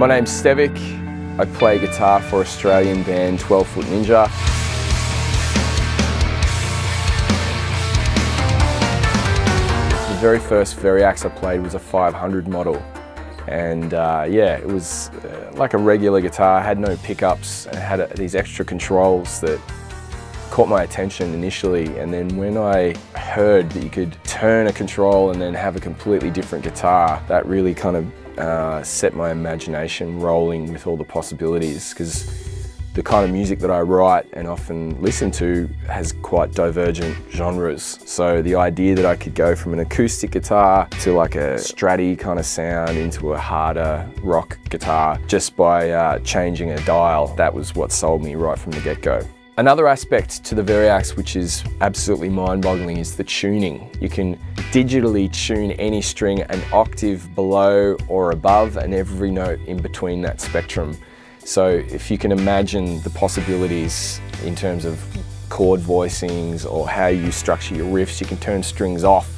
My name's Stevic. I play guitar for Australian band 12 Foot Ninja. The very first Variax I played was a 500 model. And yeah, it was like a regular guitar, had no pickups, and had these extra controls that caught my attention initially. And then when I heard that you could turn a control and then have a completely different guitar, that really kind of set my imagination rolling with all the possibilities, because the kind of music that I write and often listen to has quite divergent genres. So the idea that I could go from an acoustic guitar to like a stratty kind of sound into a harder rock guitar just by changing a dial, that was what sold me right from the get-go. Another aspect to the Variax which is absolutely mind-boggling is the tuning. You can digitally tune any string an octave below or above and every note in between that spectrum. So if you can imagine the possibilities in terms of chord voicings or how you structure your riffs, you can turn strings off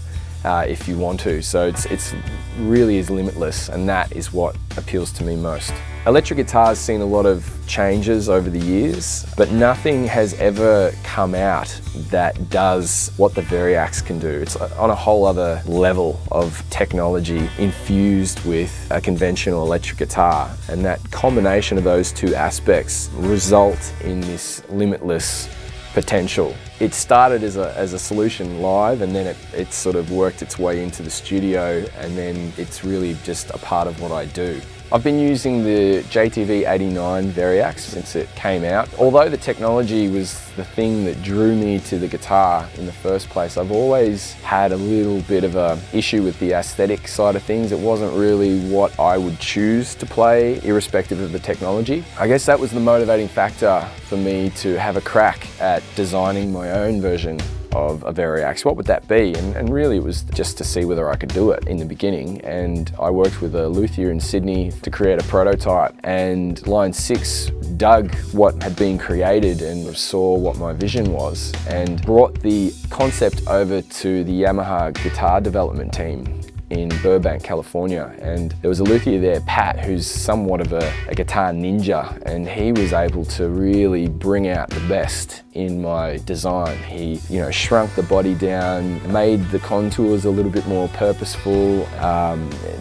if you want to. So it's really is limitless, and that is what appeals to me most. Electric guitar's seen a lot of changes over the years, but nothing has ever come out that does what the Variax can do. It's on a whole other level of technology infused with a conventional electric guitar, and that combination of those two aspects result in this limitless potential. It started as a solution live, and then it sort of worked its way into the studio, and then it's really just a part of what I do. I've been using the JTV 89 Variax since it came out. Although the technology was the thing that drew me to the guitar in the first place, I've always had a little bit of an issue with the aesthetic side of things. It wasn't really what I would choose to play, irrespective of the technology. I guess that was the motivating factor for me to have a crack at designing my own version of a Variax. What would that be? And really it was just to see whether I could do it in the beginning. And I worked with a luthier in Sydney to create a prototype, and Line 6 dug what had been created and saw what my vision was and brought the concept over to the Yamaha Guitar Development team in Burbank, California. And there was a luthier there, Pat, who's somewhat of a guitar ninja, and he was able to really bring out the best in my design. He, shrunk the body down, made the contours a little bit more purposeful.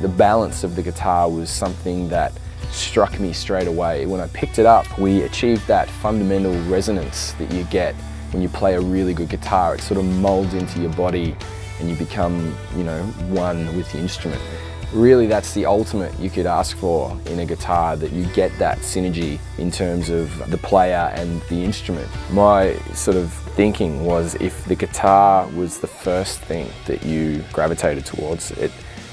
The balance of the guitar was something that struck me straight away. When I picked it up, we achieved that fundamental resonance that you get when you play a really good guitar. It sort of molds into your body and you become, one with the instrument. Really, that's the ultimate you could ask for in a guitar, that you get that synergy in terms of the player and the instrument. My sort of thinking was, if the guitar was the first thing that you gravitated towards, it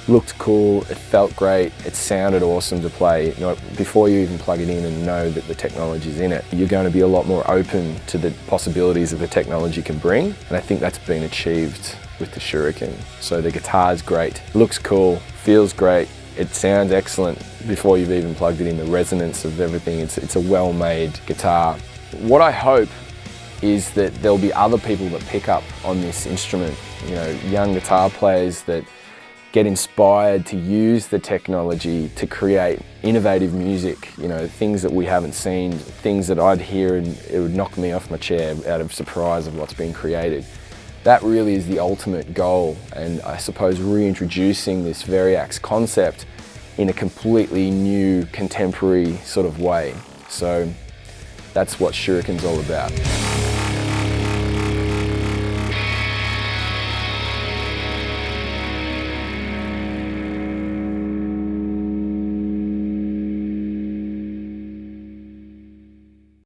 looked cool, it felt great, it sounded awesome to play. Before you even plug it in and know that the technology's in it, you're going to be a lot more open to the possibilities that the technology can bring. And I think that's been achieved with the Shuriken. So the guitar's great, looks cool, feels great, it sounds excellent before you've even plugged it in. The resonance of everything, it's a well-made guitar. What I hope is that there'll be other people that pick up on this instrument, young guitar players that get inspired to use the technology to create innovative music, things that we haven't seen, things that I'd hear and it would knock me off my chair out of surprise of what's being created. That really is the ultimate goal, and I suppose reintroducing this Variax concept in a completely new, contemporary sort of way. So that's what Shuriken's all about.